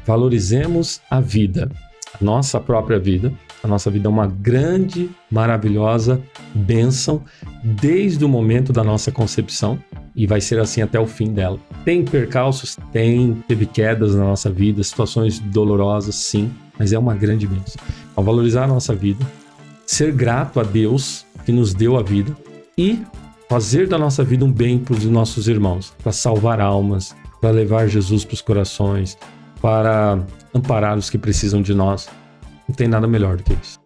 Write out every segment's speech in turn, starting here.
Valorizemos a vida, a nossa própria vida. A nossa vida é uma grande, maravilhosa bênção desde o momento da nossa concepção e vai ser assim até o fim dela. Tem percalços? Teve quedas na nossa vida, situações dolorosas, sim, mas é uma grande bênção. Ao valorizar a nossa vida, ser grato a Deus que nos deu a vida e fazer da nossa vida um bem para os nossos irmãos, para salvar almas, para levar Jesus para os corações, para amparar os que precisam de nós. Não tem nada melhor do que isso.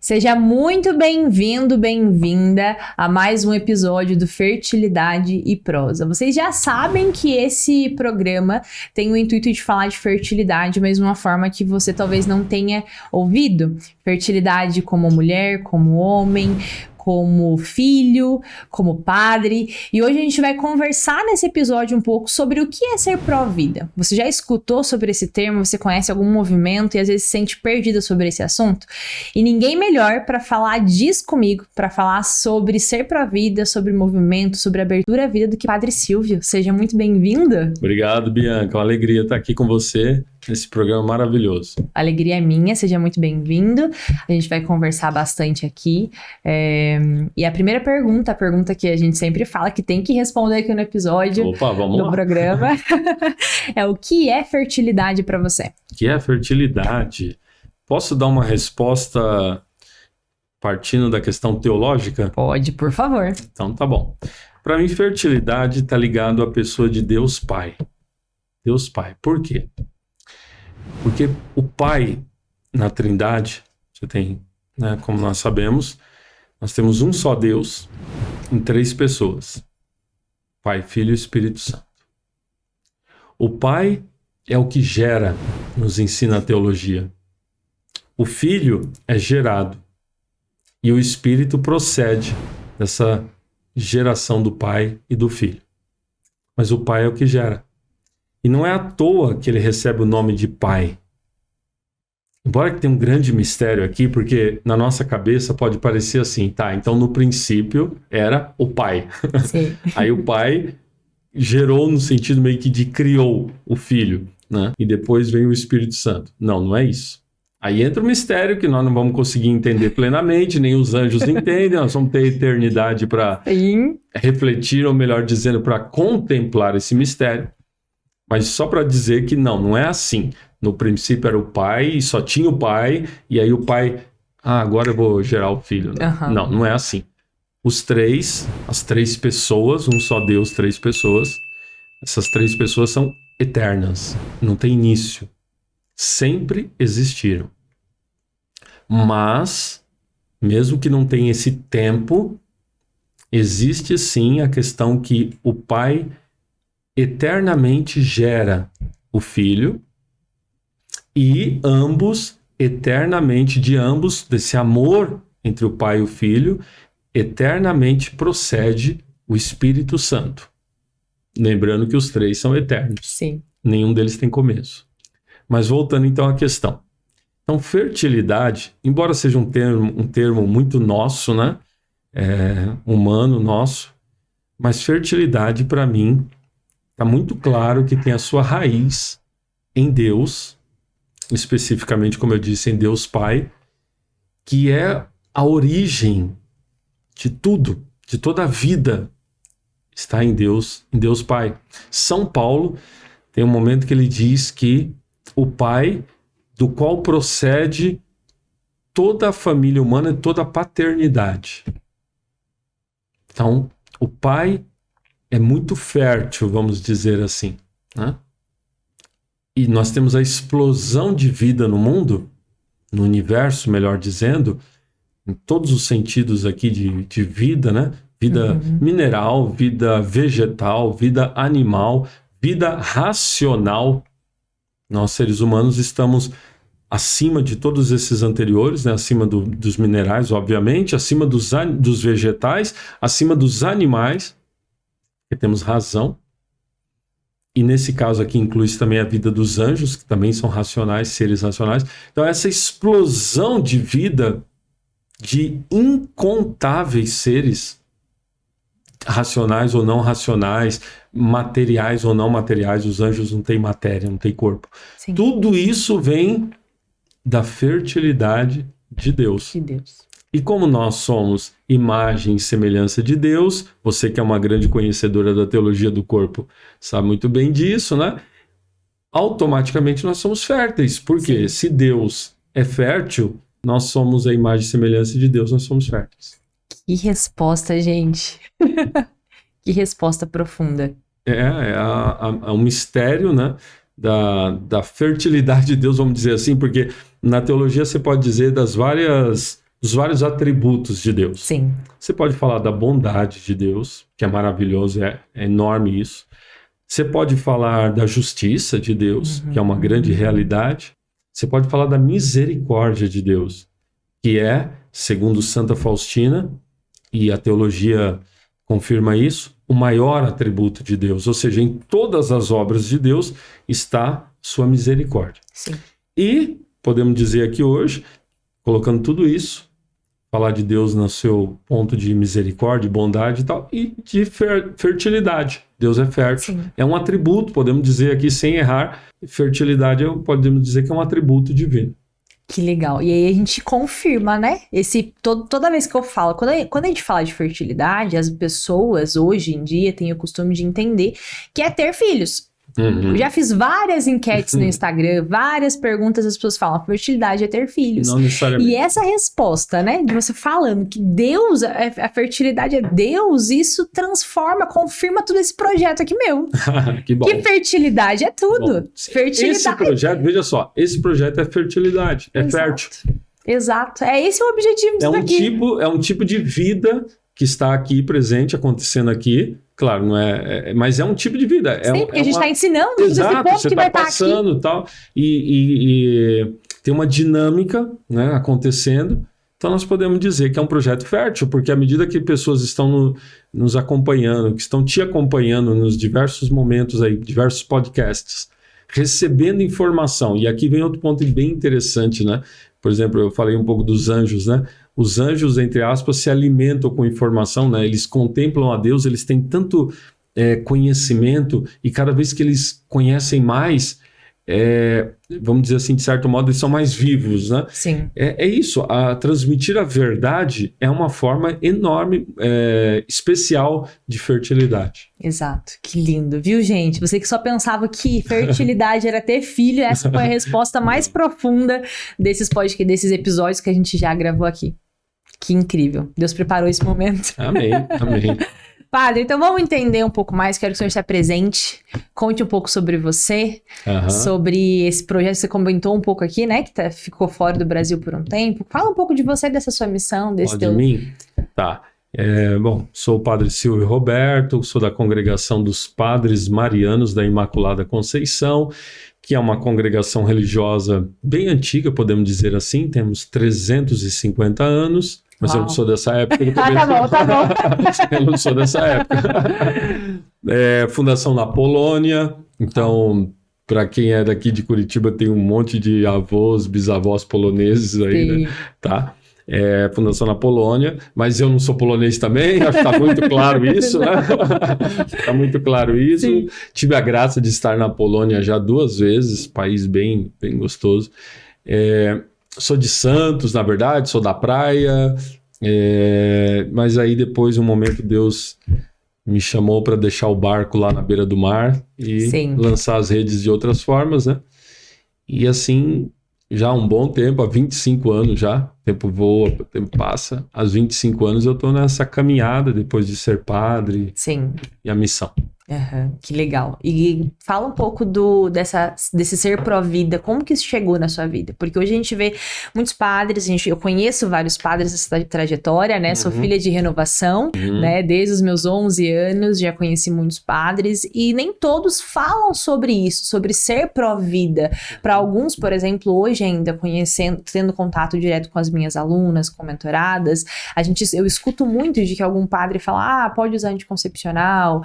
Seja muito bem-vindo, bem-vinda a mais um episódio do Fertilidade e Prosa. Vocês já sabem que esse programa tem o intuito de falar de fertilidade, mas de uma forma que você talvez não tenha ouvido. Fertilidade como mulher, como homem, como filho, como padre. E hoje a gente vai conversar nesse episódio um pouco sobre o que é ser pró-vida. Você já escutou sobre esse termo? Você conhece algum movimento e às vezes se sente perdida sobre esse assunto? E ninguém melhor para falar disso comigo, para falar sobre ser pró-vida, sobre movimento, sobre abertura à vida do que Padre Silvio. Seja muito bem-vinda. Obrigado, Bianca. Uma alegria estar aqui com você nesse programa maravilhoso. A alegria é minha, seja muito bem-vindo. A gente vai conversar bastante aqui. E a primeira pergunta, a pergunta que a gente sempre fala, que tem que responder aqui no episódio do programa, é: o que é fertilidade para você? O que é fertilidade? Posso dar uma resposta partindo da questão teológica? Pode, por favor. Então tá bom. Para mim, fertilidade está ligado à pessoa de Deus Pai. Deus Pai. Por quê? Porque o Pai, na Trindade, você tem, né, como nós sabemos, nós temos um só Deus em 3 pessoas. Pai, Filho e Espírito Santo. O Pai é o que gera, nos ensina a teologia. O Filho é gerado. E o Espírito procede dessa geração do Pai e do Filho. Mas o Pai é o que gera. E não é à toa que ele recebe o nome de Pai. Embora que tenha um grande mistério aqui, porque na nossa cabeça pode parecer assim, tá, então no princípio era o Pai. Sim. Aí o Pai gerou no sentido meio que de criou o Filho, né? E depois vem o Espírito Santo. Não, não é isso. Aí entra o mistério que nós não vamos conseguir entender plenamente, nem os anjos entendem, nós vamos ter eternidade para refletir, ou melhor dizendo, para contemplar esse mistério. Mas só para dizer que não é assim. No princípio era o Pai, e só tinha o Pai, e aí o Pai, agora eu vou gerar o Filho. Né? Uhum. Não é assim. As 3 pessoas, um só Deus, 3 pessoas, essas 3 pessoas são eternas, não tem início. Sempre existiram. Mas, mesmo que não tenha esse tempo, existe sim a questão que o Pai eternamente gera o Filho e ambos, eternamente, de ambos, desse amor entre o Pai e o Filho, eternamente procede o Espírito Santo. Lembrando que os 3 são eternos. Sim. Nenhum deles tem começo. Mas voltando então à questão. Então, fertilidade, embora seja um termo muito nosso, né? Humano nosso, mas fertilidade para mim está muito claro que tem a sua raiz em Deus, especificamente, como eu disse, em Deus Pai, que é a origem de tudo, de toda a vida, está em Deus Pai. São Paulo tem um momento que ele diz que o Pai, do qual procede toda a família humana e toda a paternidade. Então, o Pai é muito fértil, vamos dizer assim, né? E nós temos a explosão de vida no mundo, no universo, melhor dizendo, em todos os sentidos aqui de vida, né? Vida mineral, vida vegetal, vida animal, vida racional. Nós, seres humanos, estamos acima de todos esses anteriores, né? Acima dos minerais, obviamente, acima dos vegetais, acima dos animais, porque temos razão. E nesse caso aqui inclui-se também a vida dos anjos, que também são racionais, seres racionais. Então essa explosão de vida de incontáveis seres, racionais ou não racionais, materiais ou não materiais. Os anjos não têm matéria, não têm corpo. Sim. Tudo isso vem da fertilidade de Deus. De Deus. E como nós somos imagem e semelhança de Deus, você que é uma grande conhecedora da teologia do corpo sabe muito bem disso, né? Automaticamente nós somos férteis. Porque se Deus é fértil, nós somos a imagem e semelhança de Deus, nós somos férteis. Que resposta, gente. Que resposta profunda. É um mistério, né, da fertilidade de Deus, vamos dizer assim, porque na teologia você pode dizer dos vários atributos de Deus. Sim. Você pode falar da bondade de Deus, que é maravilhoso, é enorme isso. Você pode falar da justiça de Deus, que é uma grande realidade. Você pode falar da misericórdia de Deus, que é, segundo Santa Faustina, e a teologia confirma isso, o maior atributo de Deus. Ou seja, em todas as obras de Deus está sua misericórdia. Sim. E podemos dizer aqui hoje, colocando tudo isso, falar de Deus no seu ponto de misericórdia, bondade e tal, e de fertilidade. Deus é fértil. Sim. É um atributo, podemos dizer aqui sem errar, fertilidade podemos dizer que é um atributo divino. Que legal. E aí a gente confirma, né? Toda vez que eu falo, quando a gente fala de fertilidade, as pessoas hoje em dia têm o costume de entender que é ter filhos. Eu já fiz várias enquetes no Instagram, várias perguntas, as pessoas falam, fertilidade é ter filhos. Não necessariamente. E essa resposta, né, de você falando que Deus, a fertilidade é Deus, isso transforma, confirma todo esse projeto aqui meu. Que bom. Que fertilidade é tudo. Bom, fertilidade. Esse projeto, veja só, esse projeto é fertilidade, é fértil. Exato. É esse o objetivo disso daqui. É um tipo de vida que está aqui presente, acontecendo aqui. Claro, não mas é um tipo de vida. Sim, porque a gente está ensinando exato, esse povo você que vai está estar aqui. passando e tal. E tem uma dinâmica, né, acontecendo. Então nós podemos dizer que é um projeto fértil, porque à medida que pessoas estão nos acompanhando, que estão te acompanhando nos diversos momentos aí, diversos podcasts, recebendo informação. E aqui vem outro ponto bem interessante, né? Por exemplo, eu falei um pouco dos anjos, né? Os anjos, entre aspas, se alimentam com informação, né? Eles contemplam a Deus, eles têm tanto conhecimento, e cada vez que eles conhecem mais, vamos dizer assim, de certo modo, eles são mais vivos, né? Sim. É isso, transmitir a verdade é uma forma enorme, especial de fertilidade. Exato, que lindo, viu, gente? Você que só pensava que fertilidade era ter filho, essa foi a resposta mais profunda desses episódios que a gente já gravou aqui. Que incrível, Deus preparou esse momento. Amém, amém. Padre, então vamos entender um pouco mais, quero que o senhor se apresente, conte um pouco sobre você, sobre esse projeto que você comentou um pouco aqui, né, que ficou fora do Brasil por um tempo. Fala um pouco de você, dessa sua missão, desse de mim? Tá. Bom, sou o padre Silvio Roberto, sou da congregação dos Padres Marianos da Imaculada Conceição, que é uma congregação religiosa bem antiga, podemos dizer assim, temos 350 anos. Mas eu não sou dessa época. Tá bom. Eu não sou dessa época. Fundação na Polônia. Então, para quem é daqui de Curitiba, tem um monte de avós, bisavós poloneses aí, né? Tá? Fundação na Polônia. Mas eu não sou polonês também. Acho que está muito claro isso, né? Está muito claro isso. Sim. Tive a graça de estar na Polônia já 2 vezes. País bem, bem gostoso. Sou de Santos, na verdade, sou da praia, mas aí depois, um momento, Deus me chamou para deixar o barco lá na beira do mar e lançar as redes de outras formas, né? E assim, já há um bom tempo, há 25 anos já, o tempo voa, o tempo passa, há 25 anos eu estou nessa caminhada depois de ser padre. Sim. E a missão. Que legal. E fala um pouco desse ser pró-vida, como que isso chegou na sua vida? Porque hoje a gente vê muitos padres, eu conheço vários padres dessa trajetória, né? Sou filha de renovação, né? Desde os meus 11 anos já conheci muitos padres e nem todos falam sobre isso, sobre ser pró-vida. Para alguns, por exemplo, hoje ainda tendo contato direto com as minhas alunas, com mentoradas, eu escuto muito de que algum padre fala, pode usar anticoncepcional,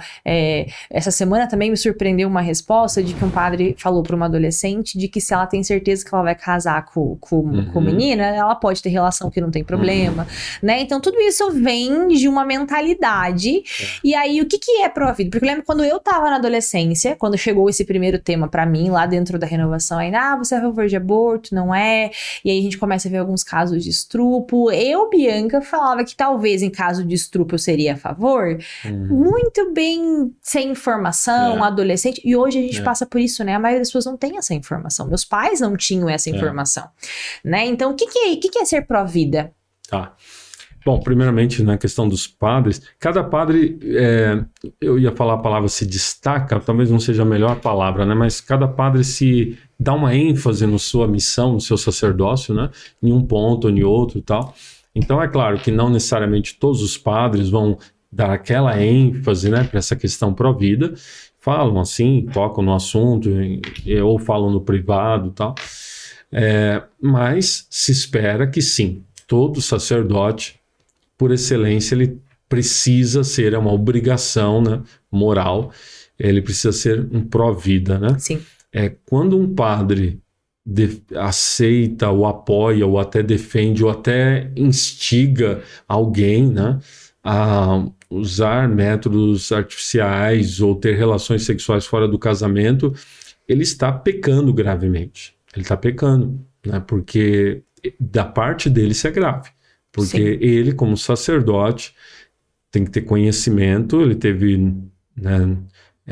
essa semana também me surpreendeu uma resposta de que um padre falou para uma adolescente de que se ela tem certeza que ela vai casar com o menino, ela pode ter relação que não tem problema, né? Então tudo isso vem de uma mentalidade. E aí o que é pró-vida? Porque eu lembro quando eu tava na adolescência, quando chegou esse primeiro tema para mim lá dentro da renovação, aí, você é a favor de aborto, não é? E aí a gente começa a ver alguns casos de estupro. Eu, Bianca, falava que talvez em caso de estupro eu seria a favor, muito bem sem informação, adolescente, e hoje a gente passa por isso, né? A maioria das pessoas não tem essa informação. Meus pais não tinham essa informação, né? Então, o que é ser pró-vida? Tá. Bom, primeiramente, na questão dos padres, cada padre, eu ia falar a palavra se destaca, talvez não seja a melhor palavra, né? Mas cada padre se dá uma ênfase na sua missão, no seu sacerdócio, né? Em um ponto ou em outro e tal. Então, é claro que não necessariamente todos os padres vão dar aquela ênfase, né, para essa questão pró-vida, falam assim, tocam no assunto, ou falam no privado e tal, mas se espera que sim, todo sacerdote, por excelência, ele precisa ser, é uma obrigação, né, moral, ele precisa ser um pró-vida, né? Sim. Quando um padre aceita, ou apoia, ou até defende, ou até instiga alguém, né, a usar métodos artificiais ou ter relações sexuais fora do casamento, ele está pecando gravemente. Ele está pecando, né? Porque da parte dele isso é grave. Porque ele, como sacerdote, tem que ter conhecimento, ele teve, né,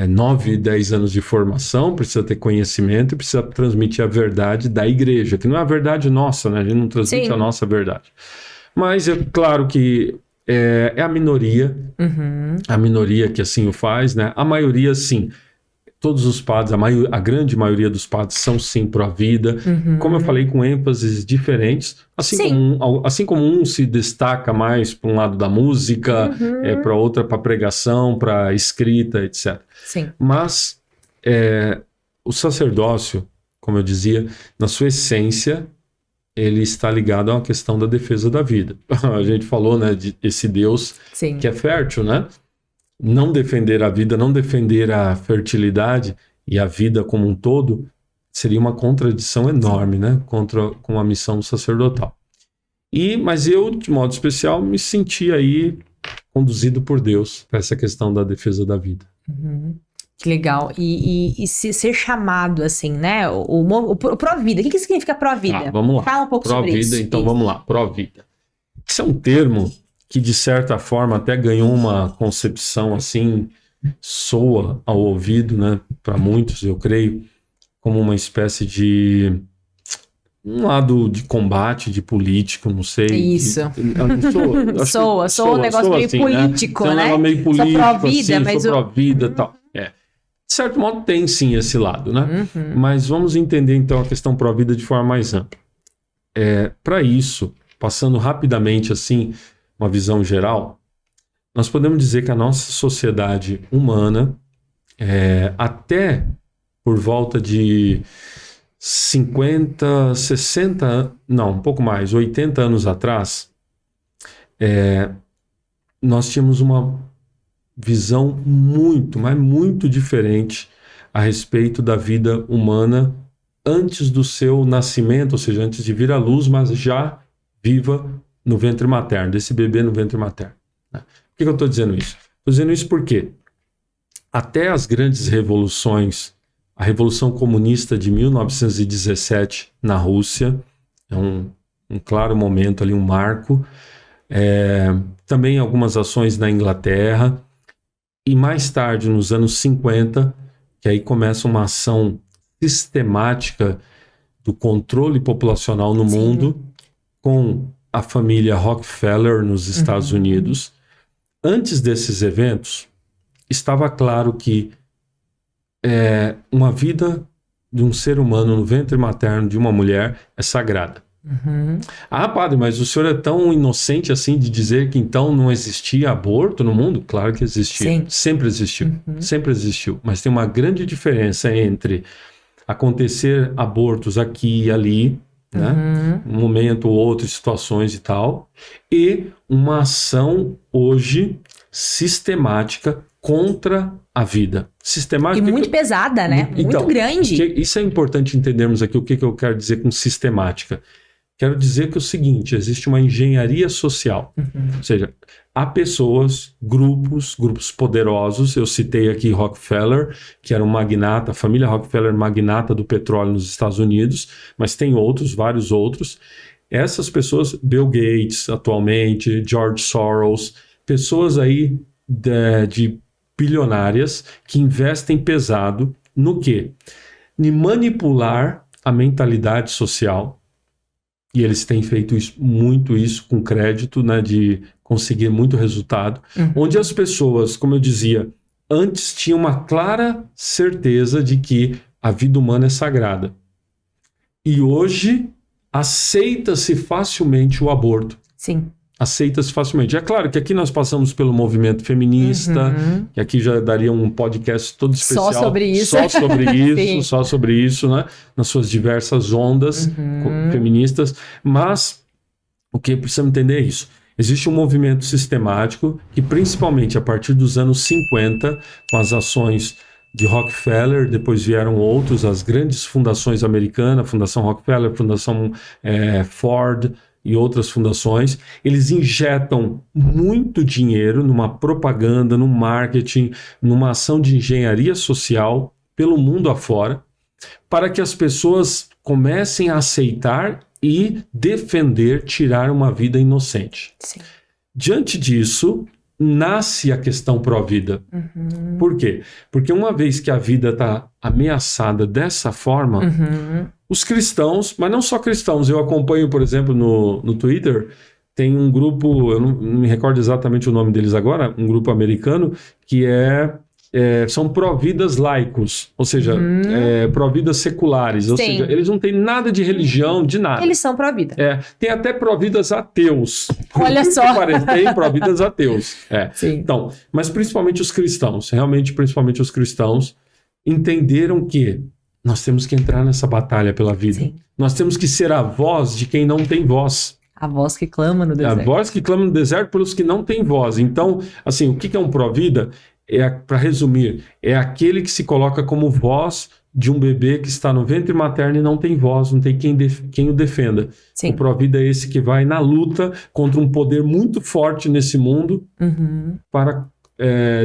9, 10 anos de formação, precisa ter conhecimento e precisa transmitir a verdade da igreja, que não é a verdade nossa, né? A gente não transmite a nossa verdade. Mas é claro que é a minoria que assim o faz, né? A maioria, sim. Todos os padres, a grande maioria dos padres são sim pró-vida. Como eu falei, com ênfases diferentes. Assim como um se destaca mais para um lado da música, para outra para pregação, para escrita, etc. Sim. Mas o sacerdócio, como eu dizia, na sua essência, ele está ligado a uma questão da defesa da vida. A gente falou, né, de esse Deus que é fértil, né? Não defender a vida, não defender a fertilidade e a vida como um todo, seria uma contradição enorme, né? Com a missão sacerdotal. Mas eu, de modo especial, me senti aí conduzido por Deus para essa questão da defesa da vida. Que legal. E ser chamado assim, né? O pró-vida. O que significa pró-vida? Vamos lá. Fala um pouco sobre isso. Então vamos lá. Pró-vida. Isso é um termo que, de certa forma, até ganhou uma concepção assim, soa ao ouvido, né? Para muitos, eu creio, como uma espécie de um lado de combate, de político, não sei. Isso. Soa um negócio meio assim, político, né? né? Um negócio meio político, sou pró-vida, assim, mas sou pró-vida e tal. De certo modo tem sim esse lado, né? Mas vamos entender então a questão pró-vida de forma mais ampla. Para isso, passando rapidamente assim, uma visão geral, nós podemos dizer que a nossa sociedade humana, até por volta de 50, 60, não, um pouco mais, 80 anos atrás, nós tínhamos uma visão muito, mas muito diferente a respeito da vida humana antes do seu nascimento, ou seja, antes de vir à luz, mas já viva no ventre materno, desse bebê no ventre materno. Por que eu estou dizendo isso? Estou dizendo isso porque até as grandes revoluções, a Revolução Comunista de 1917 na Rússia, é um claro momento ali, um marco, também algumas ações na Inglaterra, e mais tarde, nos anos 50, que aí começa uma ação sistemática do controle populacional no mundo, com a família Rockefeller nos Estados Unidos. Antes desses eventos, estava claro que uma vida de um ser humano no ventre materno de uma mulher é sagrada. Padre, mas o senhor é tão inocente assim de dizer que então não existia aborto no mundo? Claro que existia. Sim. Sempre existiu. Sempre existiu. Mas tem uma grande diferença entre acontecer abortos aqui e ali, né? Um momento ou outro, situações e tal, e uma ação hoje sistemática contra a vida. Sistemática. E muito pesada, né? Então, muito grande. Isso é importante entendermos aqui o que eu quero dizer com sistemática. Quero dizer que é o seguinte, existe uma engenharia social. Ou seja, há pessoas, grupos poderosos. Eu citei aqui Rockefeller, que era um magnata, a família Rockefeller, magnata do petróleo nos Estados Unidos, mas tem outros, vários outros. Essas pessoas, Bill Gates atualmente, George Soros, pessoas aí de bilionárias que investem pesado no quê? Em manipular a mentalidade social. E eles têm feito muito isso com crédito, né, de conseguir muito resultado. Onde as pessoas, como eu dizia, antes tinham uma clara certeza de que a vida humana é sagrada. E hoje aceita-se facilmente o aborto. Sim. Aceita-se facilmente. É claro que aqui nós passamos pelo movimento feminista, que aqui já daria um podcast todo especial. Só sobre isso. Só sobre isso, né? Nas suas diversas ondas feministas. Mas o que precisamos entender é isso. Existe um movimento sistemático que, principalmente a partir dos anos 50, com as ações de Rockefeller, depois vieram outros, as grandes fundações americanas, Fundação Rockefeller, Fundação Ford e outras fundações, eles injetam muito dinheiro numa propaganda, num marketing, numa ação de engenharia social pelo mundo afora, para que as pessoas comecem a aceitar e defender tirar uma vida inocente. Sim. Diante disso, nasce a questão pró-vida. Por quê? Porque uma vez que a vida está ameaçada dessa forma, os cristãos, mas não só cristãos, eu acompanho, por exemplo, no Twitter, tem um grupo, eu não me recordo exatamente o nome deles agora, um grupo americano que são pró-vidas laicos, ou seja, pró-vidas seculares, ou seja, eles não têm nada de religião, de nada. Eles são pró-vida. Tem até pró-vidas ateus. Olha só. Tem pró-vidas ateus. Sim. Então, mas principalmente os cristãos, realmente principalmente os cristãos, entenderam que nós temos que entrar nessa batalha pela vida. Sim. Nós temos que ser a voz de quem não tem voz. A voz que clama no deserto. A voz que clama no deserto pelos que não têm voz. Então, assim, o que é um pró-vida? Para resumir, é aquele que se coloca como voz de um bebê que está no ventre materno e não tem voz, não tem quem o defenda. Sim. O pró-vida é esse que vai na luta contra um poder muito forte nesse mundo para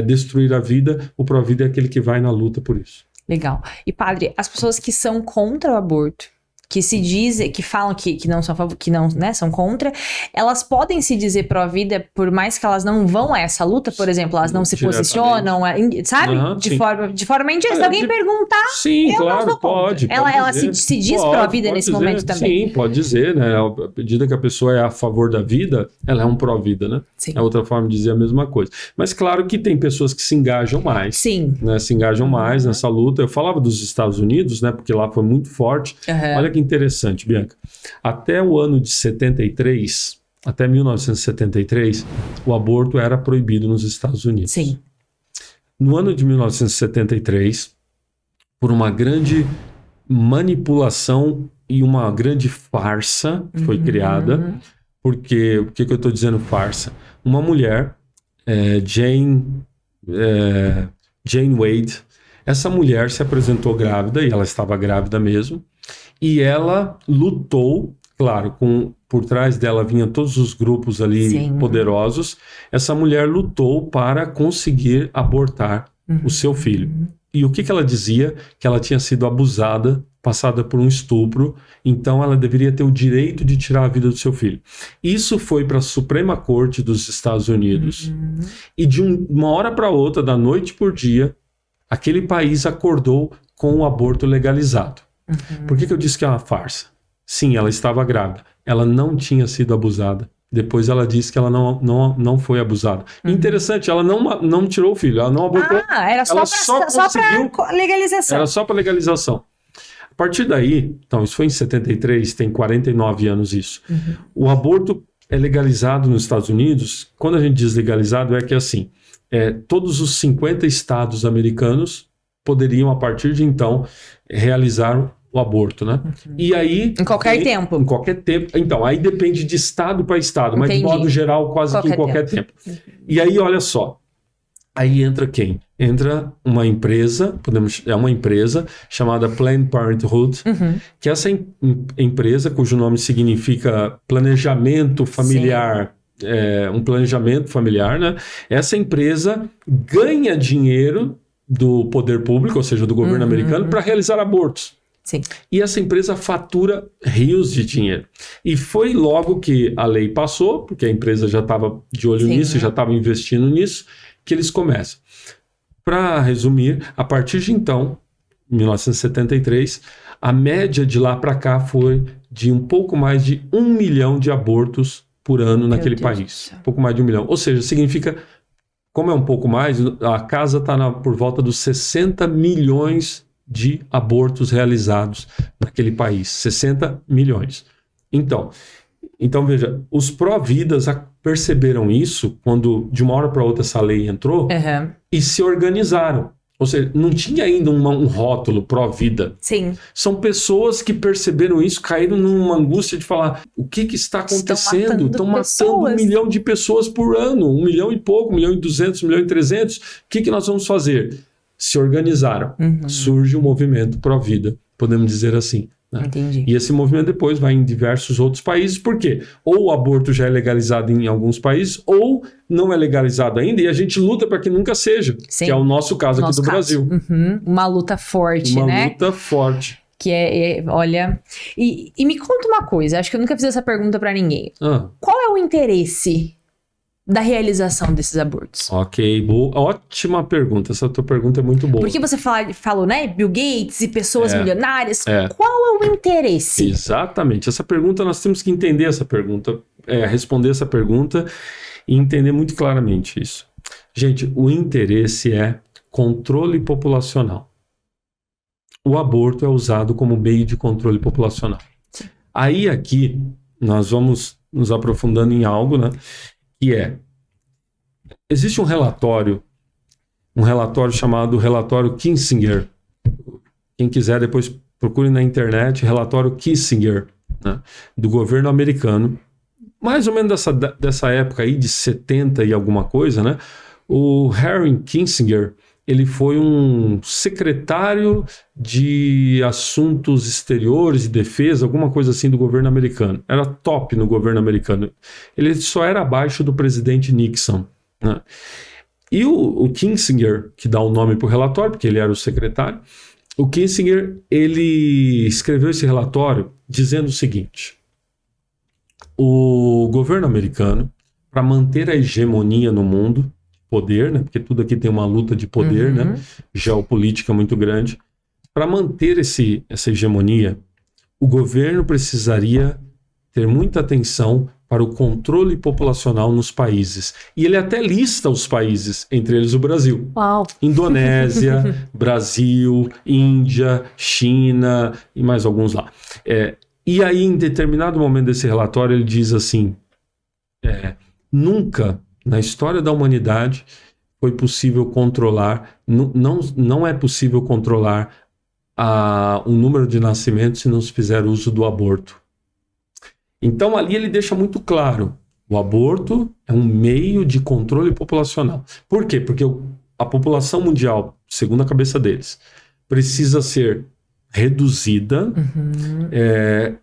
destruir a vida. O pró-vida é aquele que vai na luta por isso. Legal. E padre, as pessoas que são contra o aborto, que se dizem, que falam que não são a favor, que não, né, são contra, elas podem se dizer pró-vida por mais que elas não vão a essa luta, por exemplo, elas não se posicionam, sabe? De forma indireta. Se alguém perguntar, sim, claro, pode. Ela se diz pró-vida nesse momento também. Sim, pode dizer, né? À medida que a pessoa é a favor da vida, ela é um pró-vida, né? Sim. É outra forma de dizer a mesma coisa. Mas claro que tem pessoas que se engajam mais. Sim. Né? Se engajam mais nessa luta. Eu falava dos Estados Unidos, né? Porque lá foi muito forte. Olha que interessante, Bianca. Até o ano de 73, até 1973, o aborto era proibido nos Estados Unidos. Sim. No ano de 1973, por uma grande manipulação e uma grande farsa que foi criada, porque, por que eu estou dizendo farsa? Uma mulher, Jane Wade, essa mulher se apresentou grávida, e ela estava grávida mesmo, e ela lutou, claro, por trás dela vinham todos os grupos ali poderosos. Essa mulher lutou para conseguir abortar o seu filho. E o que ela dizia? Que ela tinha sido abusada, passada por um estupro, então ela deveria ter o direito de tirar a vida do seu filho. Isso foi para a Suprema Corte dos Estados Unidos, e de uma hora para outra, da noite por dia, aquele país acordou com o aborto legalizado. Por que eu disse que é uma farsa? Sim, ela estava grávida. Ela não tinha sido abusada. Depois ela disse que ela não foi abusada. Interessante, ela não tirou o filho, ela não abortou. Era só para legalização. Era só para legalização. A partir daí, então isso foi em 73, tem 49 anos isso. O aborto é legalizado nos Estados Unidos. Quando a gente diz legalizado, é que assim, todos os 50 estados americanos poderiam, a partir de então, realizar o aborto, né? E aí... Em qualquer tempo. Em qualquer tempo. Então, aí depende de estado para estado, mas de modo geral, quase que em qualquer tempo. E aí, olha só, Aí entra quem? Entra uma empresa, é uma empresa chamada Planned Parenthood, que essa empresa, cujo nome significa planejamento familiar, um planejamento familiar, né? Essa empresa ganha dinheiro do poder público, ou seja, do governo americano, para realizar abortos. Sim. E essa empresa fatura rios de dinheiro. E foi logo que a lei passou, porque a empresa já estava de olho nisso, já estava investindo nisso, que eles começam. Para resumir, a partir de então, 1973, a média de lá para cá foi de um pouco mais de 1 milhão de abortos por ano naquele país. Um pouco mais de 1 milhão. Ou seja, significa, como é um pouco mais, a casa está por volta dos 60 milhões de abortos realizados naquele país. 60 milhões. Então veja, os pró-vidas perceberam isso quando de uma hora para outra essa lei entrou e se organizaram. Ou seja, não tinha ainda um rótulo pró-vida. Sim. São pessoas que perceberam isso, caíram numa angústia de falar, o que está acontecendo? Estão matando 1 milhão de pessoas por ano, 1 milhão e pouco, 1 milhão e 200, 1 milhão e 300. O que nós vamos fazer? Se organizaram. Surge um movimento pró-vida, podemos dizer assim. Né? Entendi. E esse movimento depois vai em diversos outros países, por quê? Ou o aborto já é legalizado em alguns países, ou não é legalizado ainda, e a gente luta para que nunca seja, que é o nosso caso aqui do Brasil. Uma luta forte, né? Uma luta forte. Que olha... E me conta uma coisa, acho que eu nunca fiz essa pergunta para ninguém. Qual é o interesse da realização desses abortos? Ok, boa, ótima pergunta. Essa tua pergunta é muito boa. Porque você falou, né? Bill Gates e pessoas milionárias. Qual é o interesse? Exatamente. Essa pergunta, nós temos que entender essa pergunta, responder essa pergunta e entender muito claramente isso. Gente, o interesse é controle populacional. O aborto é usado como meio de controle populacional. Sim. Aí aqui, nós vamos nos aprofundando em algo, né? Que existe um relatório chamado relatório Kissinger. Quem quiser depois procure na internet, relatório Kissinger, né, do governo americano, mais ou menos dessa época aí de 70 e alguma coisa, né? O Henry Kissinger, ele foi um secretário de assuntos exteriores e defesa, alguma coisa assim do governo americano. Era top no governo americano. Ele só era abaixo do presidente Nixon, né? E o Kissinger, que dá o nome para o relatório, porque ele era o secretário, o Kissinger, ele escreveu esse relatório dizendo o seguinte: o governo americano, para manter a hegemonia no mundo, poder, né? Porque tudo aqui tem uma luta de poder, né? Geopolítica muito grande. Para manter essa hegemonia, o governo precisaria ter muita atenção para o controle populacional nos países. E ele até lista os países, entre eles o Brasil. Uau. Indonésia, Brasil, Índia, China e mais alguns lá. E aí, em determinado momento desse relatório, ele diz assim, nunca na história da humanidade foi possível controlar, não é possível controlar o número de nascimentos se não se fizer uso do aborto. Então ali ele deixa muito claro, o aborto é um meio de controle populacional. Por quê? Porque a população mundial, segundo a cabeça deles, precisa ser reduzida,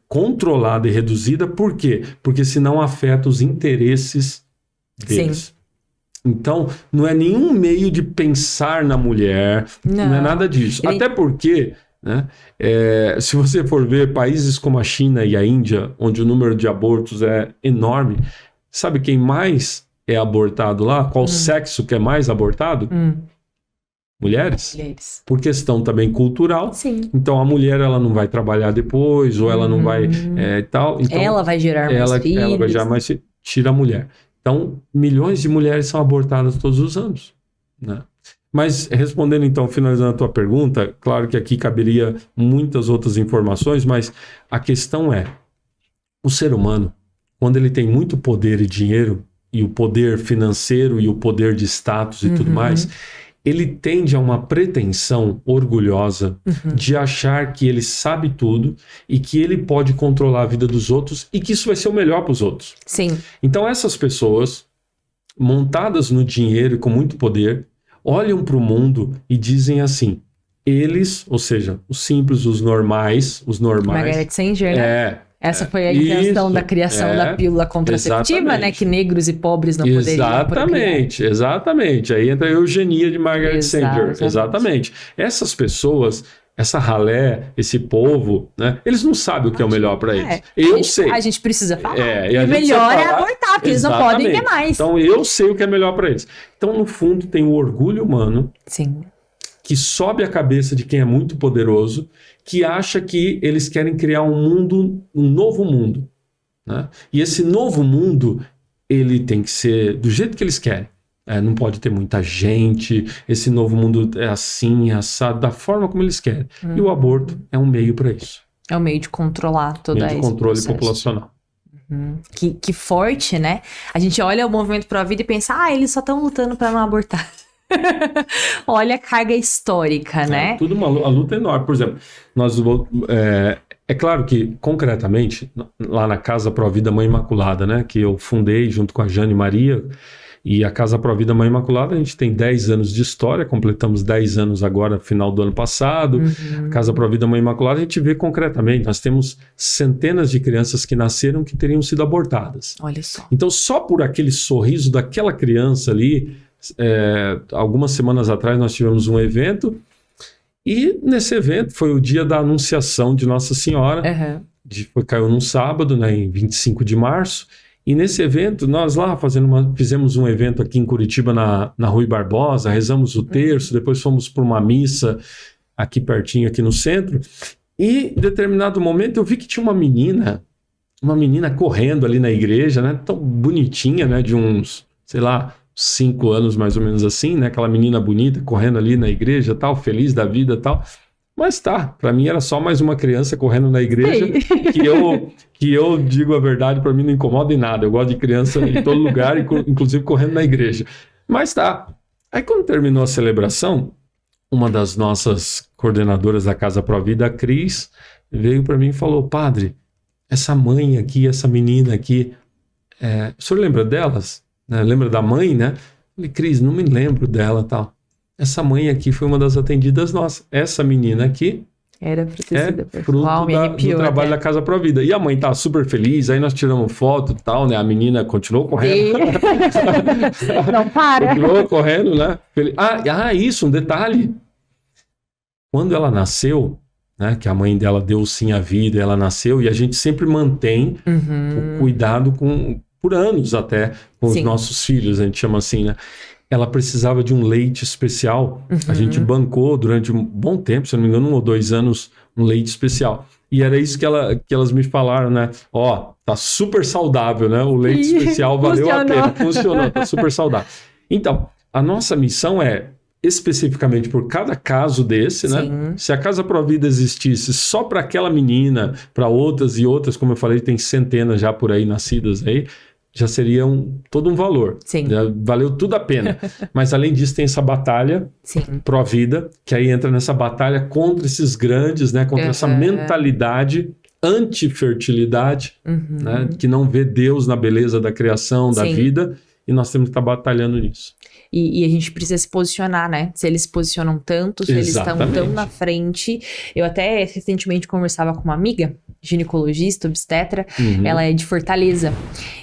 controlada e reduzida. Por quê? Porque senão afeta os interesses deles. Sim. Então, não é nenhum meio de pensar na mulher, não é nada disso. Até porque, né, se você for ver países como a China e a Índia, onde o número de abortos é enorme, sabe quem mais é abortado lá? Qual sexo que é mais abortado? Mulheres. Por questão também cultural. Sim. Então, a mulher ela não vai trabalhar depois, ou ela não vai tal. Então, ela vai gerar mais filhos. Ela vai gerar mais filhos. Tira a mulher. Então, milhões de mulheres são abortadas todos os anos, né? Mas, respondendo então, finalizando a tua pergunta, claro que aqui caberia muitas outras informações, mas a questão é, o ser humano, quando ele tem muito poder e dinheiro, e o poder financeiro e o poder de status e tudo mais, ele tende a uma pretensão orgulhosa de achar que ele sabe tudo e que ele pode controlar a vida dos outros e que isso vai ser o melhor para os outros. Sim. Então essas pessoas, montadas no dinheiro e com muito poder, olham para o mundo e dizem assim, eles, ou seja, os simples, os normais... Margaret Sanger, né? Essa foi a intenção da criação da pílula contraceptiva, né? Que negros e pobres não poderiam procriar. Exatamente. Aí entra a eugenia de Margaret Sanger. Exatamente. Essas pessoas, essa ralé, esse povo, né? Eles não sabem o que é o melhor para eles. Eu sei. A gente precisa falar. O melhor é abortar, porque eles não podem ter mais. Então eu sei o que é melhor para eles. Então, no fundo, tem o orgulho humano. Sim. Que sobe a cabeça de quem é muito poderoso, que acha que eles querem criar um novo mundo, né? E esse novo mundo, ele tem que ser do jeito que eles querem. Não pode ter muita gente, esse novo mundo é assim, assado, da forma como eles querem. E o aborto é um meio para isso. É um meio de controlar toda esse controle populacional. Que forte, né? A gente olha o movimento Pró Vida e pensa, eles só estão lutando para não abortar. Olha a carga histórica, né? Tudo a luta é enorme. Por exemplo, é claro que, concretamente, lá na Casa Pró Vida Mãe Imaculada, né, que eu fundei junto com a Jane Maria, e a Casa Pró Vida Mãe Imaculada, a gente tem 10 anos de história, completamos 10 anos agora, final do ano passado. A Casa Pró Vida Mãe Imaculada, a gente vê concretamente, nós temos centenas de crianças que nasceram que teriam sido abortadas. Olha só. Então, só por aquele sorriso daquela criança ali, algumas semanas atrás nós tivemos um evento e nesse evento foi o dia da anunciação de Nossa Senhora, caiu num sábado, né, em 25 de março, e nesse evento nós lá fizemos um evento aqui em Curitiba na Rui Barbosa, rezamos o terço, depois fomos para uma missa aqui pertinho, aqui no centro, e em determinado momento eu vi que tinha uma menina correndo ali na igreja, né, tão bonitinha, né, de uns, sei lá, 5 anos mais ou menos assim, né? Aquela menina bonita correndo ali na igreja, tal, feliz da vida, tal. Mas para mim era só mais uma criança correndo na igreja, que eu digo a verdade, para mim não incomoda em nada. Eu gosto de criança em todo lugar, inclusive correndo na igreja. Mas Aí quando terminou a celebração, uma das nossas coordenadoras da Casa Pró Vida, a Cris, veio para mim e falou: padre, essa mãe aqui, essa menina aqui, o senhor lembra delas? Lembra da mãe, né? Falei, Cris, não me lembro dela, tal. Essa mãe aqui foi uma das atendidas nossas. Essa menina aqui era protegida fruto do trabalho da Casa Pró Vida. E a mãe tá super feliz, aí nós tiramos foto e tal, né? A menina continuou correndo. Não para. Continuou correndo, né? Isso, um detalhe. Quando ela nasceu, né, que a mãe dela deu sim à vida, ela nasceu, e a gente sempre mantém o cuidado por anos até, com os nossos filhos, a gente chama assim, né? Ela precisava de um leite especial. A gente bancou durante um bom tempo, se não me engano, 1 ou 2 anos, um leite especial. E era isso que elas me falaram, né? Tá super saudável, né? O leite especial valeu a pena, funcionou, tá super saudável. Então, a nossa missão é, especificamente por cada caso desse, né? Se a Casa Pró Vida existisse só para aquela menina, para outras e outras, como eu falei, tem centenas já por aí nascidas aí, já seria todo um valor. Valeu tudo a pena. Mas além disso tem essa batalha Pró Vida, que aí entra nessa batalha contra esses grandes, né? Contra essa mentalidade anti-fertilidade, né? Que não vê Deus na beleza da criação, da vida, e nós temos que estar batalhando nisso. E a gente precisa se posicionar, né? Se eles se posicionam tanto, se eles estão tão na frente. Eu até recentemente conversava com uma amiga, ginecologista, obstetra, ela é de Fortaleza.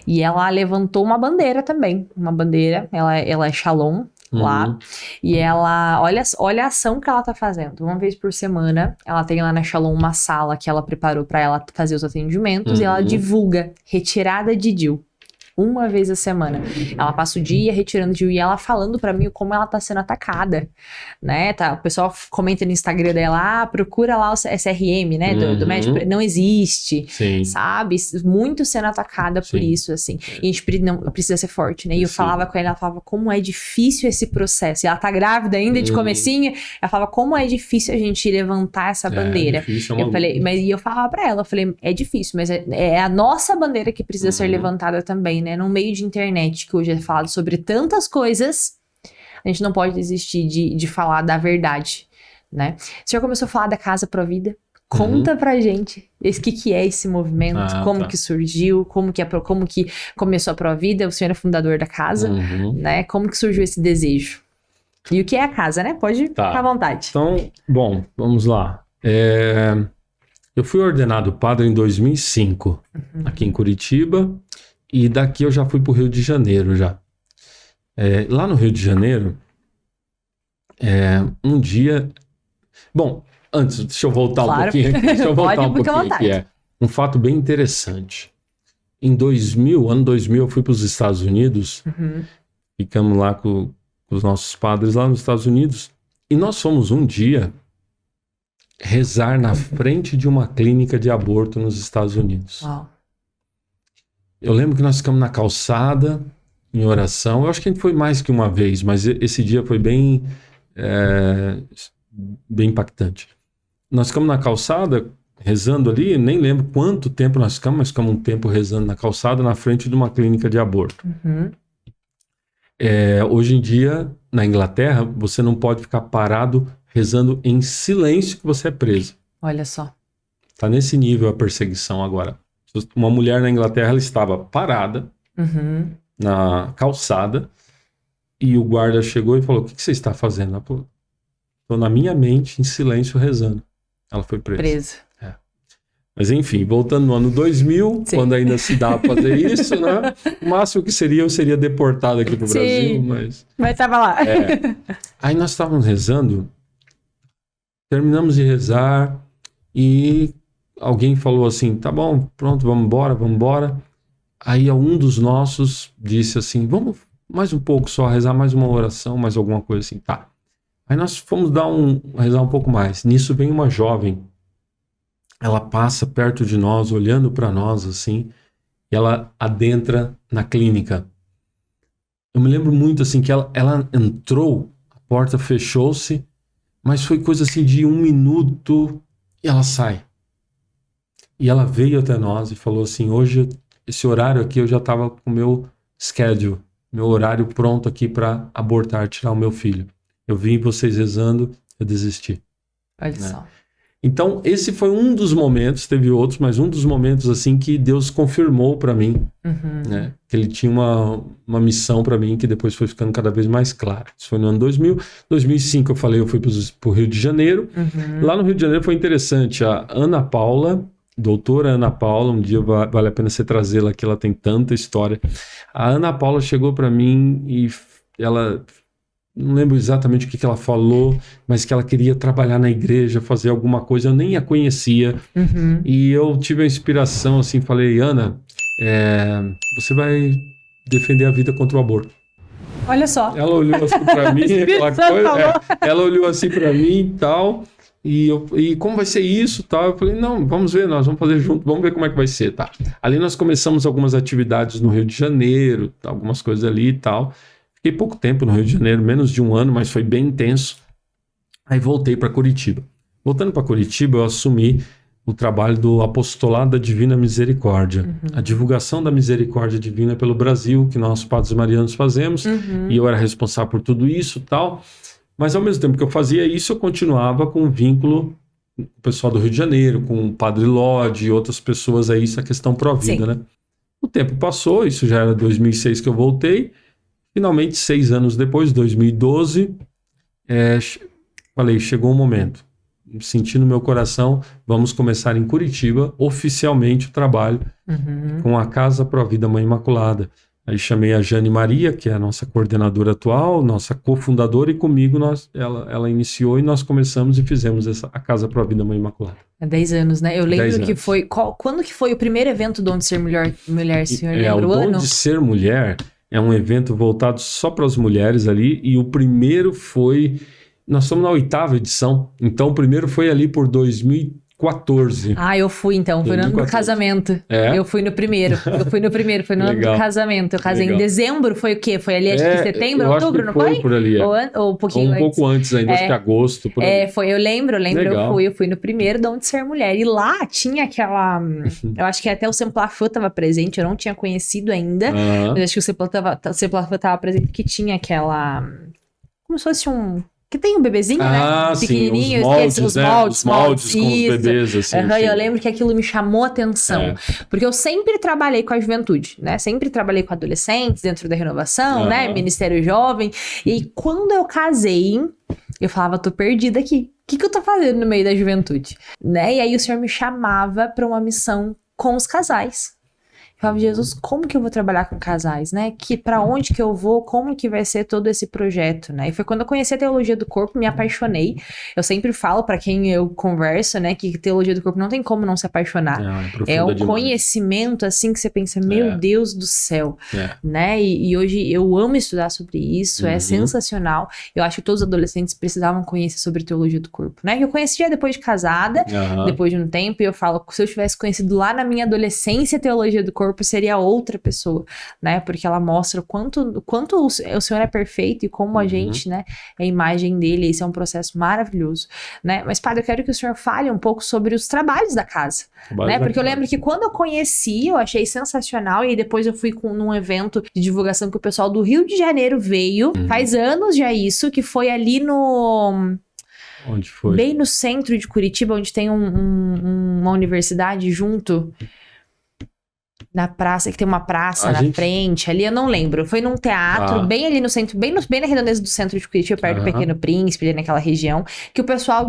E ela levantou uma bandeira também. Uma bandeira, ela é Shalom lá. E ela, olha a ação que ela tá fazendo. Uma vez por semana, ela tem lá na Shalom uma sala que ela preparou para ela fazer os atendimentos. E ela divulga retirada de DIU. Uma vez a semana. Ela passa o dia retirando DIU e ela falando pra mim como ela tá sendo atacada, né? O pessoal comenta no Instagram dela, procura lá o SRM, né? Do médico. Não existe, sabe? Muito sendo atacada por isso, assim. E a gente precisa ser forte, né? E eu falava com ela falava como é difícil esse processo. E ela tá grávida ainda, de comecinho. Ela falava como é difícil a gente levantar essa bandeira. Eu falei, e eu falava pra ela, eu falei, é difícil, mas é a nossa bandeira que precisa ser levantada também, né? No meio de internet, que hoje é falado sobre tantas coisas, a gente não pode desistir de falar da verdade, né? O senhor começou a falar da Casa Pró Vida. Conta pra gente o que é esse movimento, como que surgiu, como que começou a Pró Vida. O senhor é fundador da casa, né? Como que surgiu esse desejo? E o que é a casa, né? Pode ficar à vontade. Então, bom, vamos lá. Eu fui ordenado padre em 2005, aqui em Curitiba, e daqui eu já fui para o Rio de Janeiro já. Lá no Rio de Janeiro, um dia... Bom, antes, deixa eu voltar um pouquinho aqui. Deixa eu voltar um pouquinho aqui. Um fato bem interessante. Em 2000, ano 2000, eu fui para os Estados Unidos, ficamos lá com os nossos padres lá nos Estados Unidos, e nós fomos um dia rezar na frente de uma clínica de aborto nos Estados Unidos. Uau. Eu lembro que nós ficamos na calçada, em oração. Eu acho que a gente foi mais que uma vez, mas esse dia foi bem impactante. Nós ficamos na calçada, rezando ali, nem lembro quanto tempo nós ficamos, mas ficamos um tempo rezando na calçada, na frente de uma clínica de aborto. Hoje em dia, na Inglaterra, você não pode ficar parado rezando em silêncio que você é preso. Olha só. Está nesse nível a perseguição agora. Uma mulher na Inglaterra, ela estava parada na calçada e o guarda chegou e falou: o que você está fazendo? Ela falou: estou na minha mente, em silêncio, rezando. Ela foi presa. Mas enfim, voltando no ano 2000, quando ainda se dá para fazer isso, né? O máximo que eu seria deportado aqui pro Brasil, mas tava lá. Aí nós estávamos rezando, terminamos de rezar e alguém falou assim: tá bom, pronto, vamos embora. Aí um dos nossos disse assim: vamos mais um pouco só, rezar mais uma oração, mais alguma coisa assim. Tá. Aí nós fomos rezar um pouco mais. Nisso vem uma jovem. Ela passa perto de nós, olhando para nós assim, e ela adentra na clínica. Eu me lembro muito assim que ela entrou, a porta fechou-se, mas foi coisa assim de 1 minuto e ela sai. E ela veio até nós e falou assim: hoje, esse horário aqui eu já estava com o meu schedule, meu horário pronto aqui para abortar, tirar o meu filho. Eu vi vocês rezando, eu desisti. Olha só. Então, esse foi um dos momentos, teve outros, mas um dos momentos assim que Deus confirmou para mim, né? Que ele tinha uma missão para mim que depois foi ficando cada vez mais clara. Isso foi no ano 2000. 2005 eu falei, eu fui para o Rio de Janeiro. Lá no Rio de Janeiro foi interessante. A Ana Paula, doutora Ana Paula, um dia vale a pena você trazê-la aqui, ela tem tanta história. A Ana Paula chegou para mim e ela... Não lembro exatamente o que ela falou, mas que ela queria trabalhar na igreja, fazer alguma coisa. Eu nem a conhecia. E eu tive a inspiração, assim, falei: Ana, você vai defender a vida contra o aborto. Olha só. Ela olhou assim pra mim, aquela coisa, ela olhou assim pra mim e tal. E como vai ser isso, tal? Eu falei: não, vamos ver, nós vamos fazer junto, vamos ver como é que vai ser, tá? Ali nós começamos algumas atividades no Rio de Janeiro, algumas coisas ali e tal. Fiquei pouco tempo no Rio de Janeiro, menos de 1 ano, mas foi bem intenso. Aí voltei para Curitiba. Voltando para Curitiba, eu assumi o trabalho do Apostolado da Divina Misericórdia. A divulgação da misericórdia divina pelo Brasil, que nós, padres marianos, fazemos. E eu era responsável por tudo isso e tal. Mas ao mesmo tempo que eu fazia isso, eu continuava com um vínculo com o pessoal do Rio de Janeiro, com o Padre Lodge e outras pessoas aí, essa questão pró-vida, né? O tempo passou, isso já era 2006 que eu voltei. Finalmente, 6 anos depois, 2012, falei: chegou o momento. Senti no meu coração, vamos começar em Curitiba, oficialmente, o trabalho com a Casa Pro Vida Mãe Imaculada. Aí chamei a Jane Maria, que é a nossa coordenadora atual, nossa cofundadora, e comigo ela iniciou e nós começamos e fizemos a Casa Pro Vida Mãe Imaculada. Há 10 anos, né? Eu lembro que foi... Quando que foi o primeiro evento Dom de Ser Mulher, senhor? Lembra o ano? O Dom de Ser Mulher... É um evento voltado só para as mulheres ali, e o primeiro foi... Nós estamos na 8ª edição, então o primeiro foi ali por 2014. Ah, eu fui então, foi no ano do casamento. Eu fui no primeiro, foi no ano do casamento. Eu casei em dezembro, foi o quê? Foi ali, acho que setembro, outubro, não foi? Por ali, ou um pouquinho antes. Pouco antes ainda, acho que agosto. Por ali. Foi, eu lembro, eu fui no primeiro Dom de Ser Mulher. E lá tinha aquela... eu acho que até o Semplafã estava presente, eu não tinha conhecido ainda. Mas acho que o Semplafã estava presente, que tinha aquela... Como se fosse Que tem um bebezinho, né? Pequenininho, sim, os moldes com os bebês, assim. Uhum, eu lembro que aquilo me chamou a atenção. Porque eu sempre trabalhei com a juventude, né? Sempre trabalhei com adolescentes dentro da renovação, né? Ministério Jovem. E aí, quando eu casei, eu falava, tô perdida aqui. O que eu tô fazendo no meio da juventude? Né? E aí o Senhor me chamava para uma missão com os casais. Eu falava, Jesus, como que eu vou trabalhar com casais, né? Pra onde que eu vou? Como que vai ser todo esse projeto, né? E foi quando eu conheci a teologia do corpo, me apaixonei. Eu sempre falo pra quem eu converso, né? Que teologia do corpo não tem como não se apaixonar. É um conhecimento, assim, que você pensa, meu Deus do céu, né? E hoje eu amo estudar sobre isso, é sensacional. Eu acho que todos os adolescentes precisavam conhecer sobre teologia do corpo, né? Eu conheci já depois de casada, depois de um tempo, e eu falo, se eu tivesse conhecido lá na minha adolescência a teologia do corpo, seria outra pessoa, né? Porque ela mostra o quanto o Senhor é perfeito e como a gente, né, é a imagem dele. Isso é um processo maravilhoso, né? Mas, Padre, eu quero que o Senhor fale um pouco sobre os trabalhos da casa, né? Porque eu lembro que quando eu conheci, eu achei sensacional, e aí depois eu fui num evento de divulgação que o pessoal do Rio de Janeiro veio, faz anos já isso, que foi ali no... Onde foi? Bem no centro de Curitiba, onde tem uma universidade junto... Na praça, que tem uma praça frente, ali eu não lembro. Foi num teatro, bem ali no centro, bem na redondeza do centro de Curitiba, perto do Pequeno Príncipe, ali naquela região, que o pessoal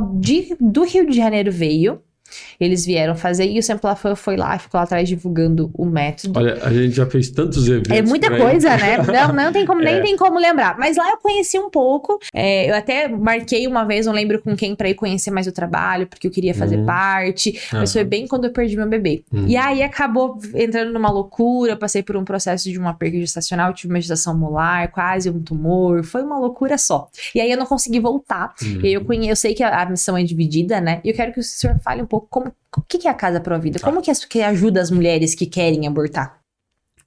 do Rio de Janeiro veio. Eles vieram fazer, e o Sample Lafan foi lá e ficou lá atrás divulgando o método. Olha, a gente já fez tantos eventos. É muita coisa, né? Não tem como, nem tem como lembrar. Mas lá eu conheci um pouco. Eu até marquei uma vez, não lembro com quem, pra ir conhecer mais o trabalho, porque eu queria fazer parte. Mas foi bem quando eu perdi meu bebê. E aí acabou entrando numa loucura. Eu passei por um processo de uma perda gestacional, tive uma gestação molar, quase um tumor. Foi uma loucura só. E aí eu não consegui voltar. E aí eu sei que a missão é dividida, né? E eu quero que o senhor fale um pouco o que é a Casa Provida? Como que ajuda as mulheres que querem abortar?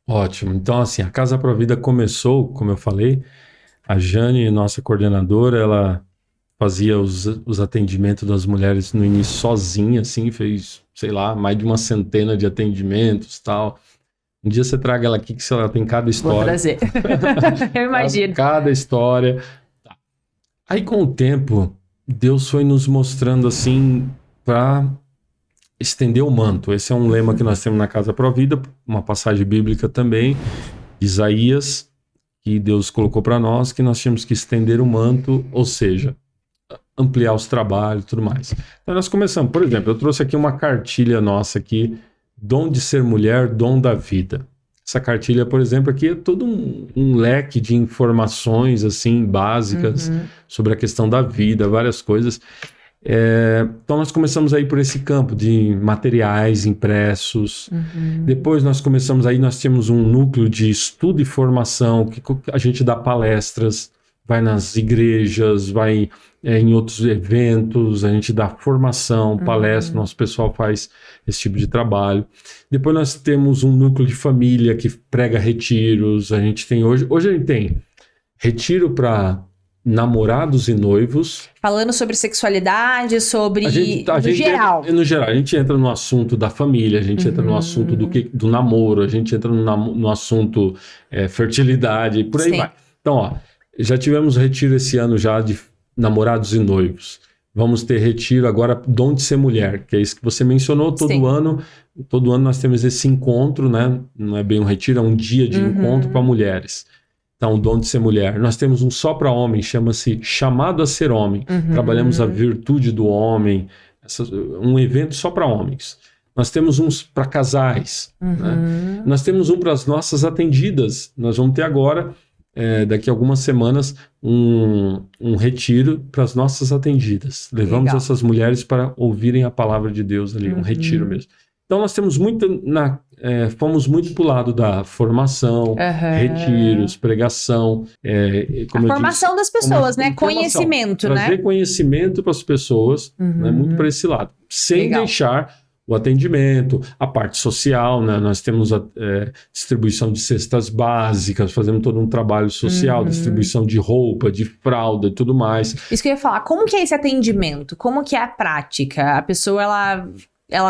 Ótimo. Então, assim, a Casa Provida começou, como eu falei, a Jane, nossa coordenadora, ela fazia os atendimentos das mulheres no início sozinha, assim, fez, sei lá, mais de uma centena de atendimentos e tal. Um dia você traga ela aqui, que ela tem cada história. Vou trazer. Eu imagino. Cada história. Aí, com o tempo, Deus foi nos mostrando, assim, para estender o manto. Esse é um lema que nós temos na Casa Provida, uma passagem bíblica também, Isaías, que Deus colocou para nós, que nós tínhamos que estender o manto, ou seja, ampliar os trabalhos e tudo mais. Então nós começamos, por exemplo, eu trouxe aqui uma cartilha nossa aqui, Dom de Ser Mulher, Dom da Vida. Essa cartilha, por exemplo, aqui é todo um leque de informações assim básicas sobre a questão da vida, várias coisas. Então nós começamos aí por esse campo de materiais impressos. Depois nós tínhamos um núcleo de estudo e formação, que a gente dá palestras, vai nas igrejas, vai em outros eventos, a gente dá formação, palestra, nosso pessoal faz esse tipo de trabalho. Depois nós temos um núcleo de família que prega retiros. A gente tem hoje a gente tem retiro para namorados e noivos. Falando sobre sexualidade, sobre... geral. No geral, a gente entra no assunto da família, a gente entra no assunto do namoro, a gente entra no assunto fertilidade, e por aí vai. Então, já tivemos retiro esse ano já de namorados e noivos. Vamos ter retiro agora, Dom de Ser Mulher, que é isso que você mencionou. Todo ano nós temos esse encontro, né? Não é bem um retiro, é um dia de encontro para mulheres. Então, o Dom de Ser Mulher. Nós temos um só para homem, chama-se Chamado a Ser Homem. Trabalhamos a virtude do homem, um evento só para homens. Nós temos uns para casais. Né? Nós temos um para as nossas atendidas. Nós vamos ter agora, daqui a algumas semanas, um retiro para as nossas atendidas. Levamos essas mulheres para ouvirem a palavra de Deus ali, um retiro mesmo. Então, nós temos fomos muito para o lado da formação, retiros, pregação. Como a formação das pessoas, né? Conhecimento, né? Trazer conhecimento para as pessoas, né? Muito para esse lado. Sem deixar o atendimento, a parte social, né? Nós temos a distribuição de cestas básicas, fazemos todo um trabalho social, distribuição de roupa, de fralda e tudo mais. Isso que eu ia falar. Como que é esse atendimento? Como que é a prática? A pessoa, ela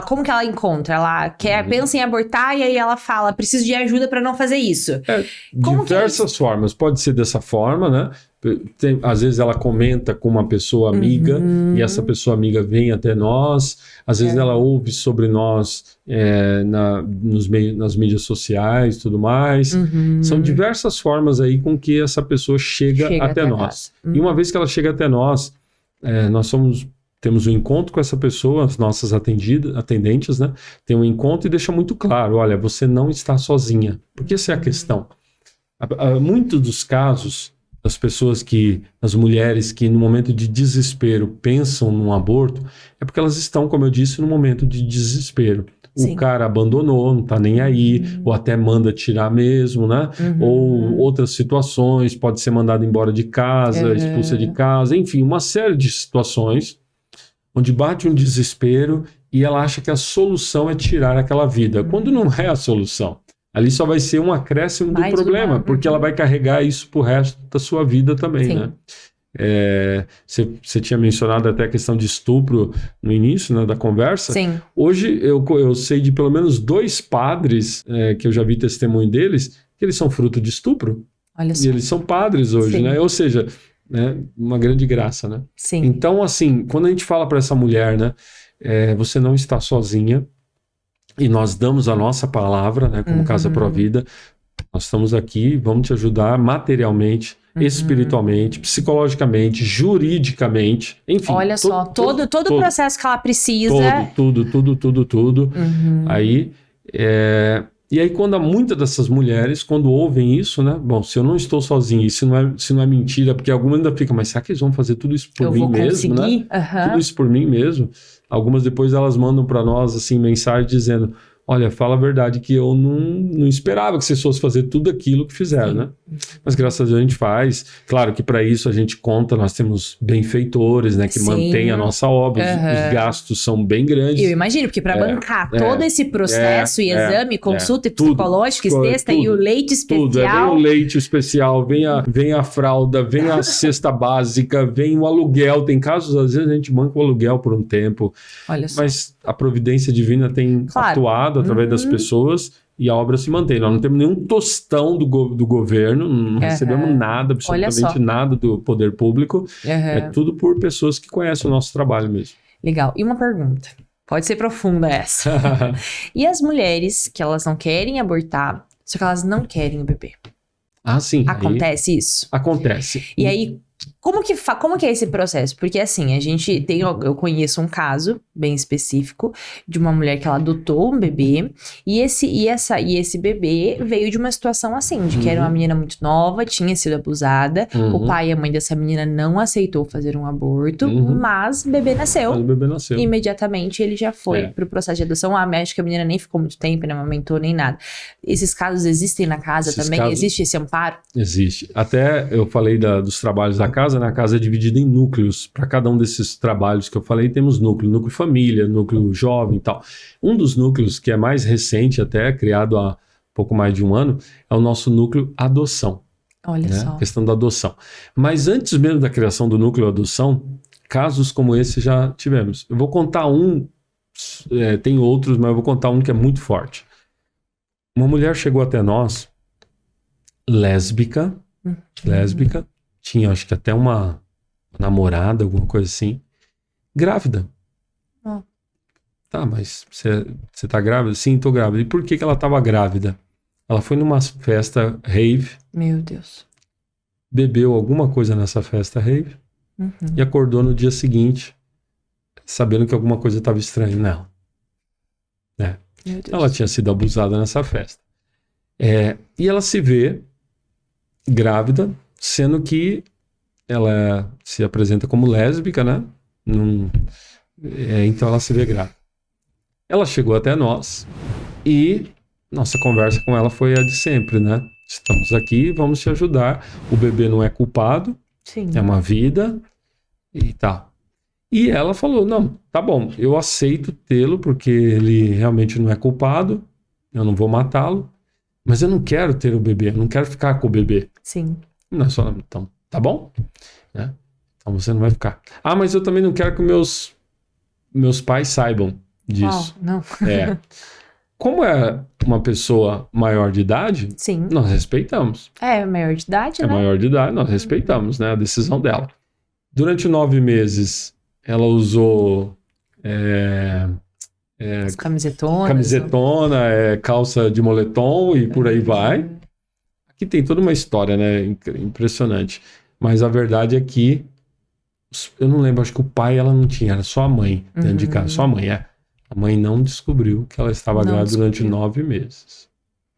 como que ela encontra? Ela pensa em abortar e aí ela fala, preciso de ajuda para não fazer isso. Diversas formas. Pode ser dessa forma, né? Às vezes ela comenta com uma pessoa amiga e essa pessoa amiga vem até nós. Às vezes ela ouve sobre nós nas mídias sociais e tudo mais. São diversas formas aí com que essa pessoa chega até nós. E uma vez que ela chega até nós, temos um encontro com essa pessoa, as nossas atendentes, né? Tem um encontro e deixa muito claro, olha, você não está sozinha. Porque essa é a questão. Muitos dos casos das pessoas as mulheres que no momento de desespero pensam num aborto, é porque elas estão, como eu disse, no momento de desespero. Sim. O cara abandonou, não tá nem aí, ou até manda tirar mesmo, né? Ou outras situações, pode ser mandado embora de casa, expulsa de casa, enfim, uma série de situações onde bate um desespero e ela acha que a solução é tirar aquela vida, quando não é a solução. Ali só vai ser um acréscimo do problema, porque ela vai carregar isso pro resto da sua vida também, sim, né? Você tinha mencionado até a questão de estupro no início, né, da conversa. Sim. Hoje eu sei de pelo menos 2 padres que eu já vi testemunho deles, que eles são fruto de estupro. Olha só. E eles são padres hoje, sim, né? Ou seja, né, uma grande graça, né? Sim. Então, assim, quando a gente fala para essa mulher, né, você não está sozinha, e nós damos a nossa palavra, né, como Casa Pro Vida, nós estamos aqui, vamos te ajudar materialmente, espiritualmente, psicologicamente, juridicamente, enfim. Olha só, todo o processo que ela precisa. Tudo. Aí, e aí quando muitas dessas mulheres, quando ouvem isso, né, bom, se eu não estou sozinho, se não é mentira, porque algumas ainda ficam, mas será que eles vão fazer tudo isso por mim mesmo, né? Tudo isso por mim mesmo? Algumas depois elas mandam para nós, assim, mensagem dizendo, olha, fala a verdade que eu não esperava que vocês fossem fazer tudo aquilo que fizeram, né? Mas graças a Deus a gente faz. Claro que para isso a gente conta, nós temos benfeitores, né? Que mantém a nossa obra. Os gastos são bem grandes. Eu imagino, porque para bancar todo esse processo e exame, consulta psicológica, sexta e o leite especial. Tudo, vem o leite especial, vem a fralda, vem a cesta básica, vem o aluguel. Tem casos, às vezes a gente banca o aluguel por um tempo. Olha só. Mas a providência divina tem atuado através das pessoas e a obra se mantém. Nós não temos nenhum tostão do governo, não recebemos nada, absolutamente nada do poder público. É tudo por pessoas que conhecem o nosso trabalho mesmo. Legal. E uma pergunta, pode ser profunda essa. E as mulheres que elas não querem abortar, só que elas não querem o bebê? Ah, sim. Acontece isso? Acontece. E aí, como que é esse processo? Porque assim, eu conheço um caso bem específico de uma mulher que ela adotou um bebê e esse bebê veio de uma situação assim, de que era uma menina muito nova, tinha sido abusada, o pai e a mãe dessa menina não aceitou fazer um aborto, mas o bebê nasceu. E imediatamente ele já foi pro processo de adoção. Acho que a menina nem ficou muito tempo, não amamentou nem nada. Esses casos existem na casa também? Existe esse amparo? Existe. Até eu falei dos trabalhos da casa, né? A casa é dividida em núcleos. Para cada um desses trabalhos que eu falei, temos núcleo família, núcleo jovem e tal. Um dos núcleos que é mais recente, até criado há pouco mais de um ano, é o nosso núcleo adoção. Olha só. A questão da adoção. Mas antes mesmo da criação do núcleo adoção, casos como esse já tivemos. Eu vou contar tem outros, mas eu vou contar um que é muito forte. Uma mulher chegou até nós, lésbica, tinha acho que até uma namorada, alguma coisa assim, grávida. Tá, mas você tá grávida? Sim, tô grávida. E por que ela tava grávida? Ela foi numa festa rave. Meu Deus. Bebeu alguma coisa nessa festa rave e acordou no dia seguinte sabendo que alguma coisa estava estranha nela. Né? Ela tinha sido abusada nessa festa. E ela se vê grávida, sendo que ela se apresenta como lésbica, né? Então ela se vê grávida. Ela chegou até nós e nossa conversa com ela foi a de sempre, né? Estamos aqui, vamos te ajudar. O bebê não é culpado, é uma vida e tal. E ela falou, não, tá bom, eu aceito tê-lo porque ele realmente não é culpado, eu não vou matá-lo, mas eu não quero ter o bebê, eu não quero ficar com o bebê. Sim. Nós falamos, então, tá bom? Né? Então você não vai ficar. Ah, mas eu também não quero que meus pais saibam disso. Não. Como é uma pessoa maior de idade, Sim. nós respeitamos. É maior de idade, É né? maior de idade, nós respeitamos, né, a decisão dela. Durante 9 meses, ela usou As camisetonas. camisetona, calça de moletom e por aí vai. Aqui tem toda uma história, né, impressionante. Mas a verdade é que, eu não lembro, acho que o pai ela não tinha, era só a mãe dentro de casa, só a mãe, A mãe não descobriu que ela estava grávida durante 9 meses.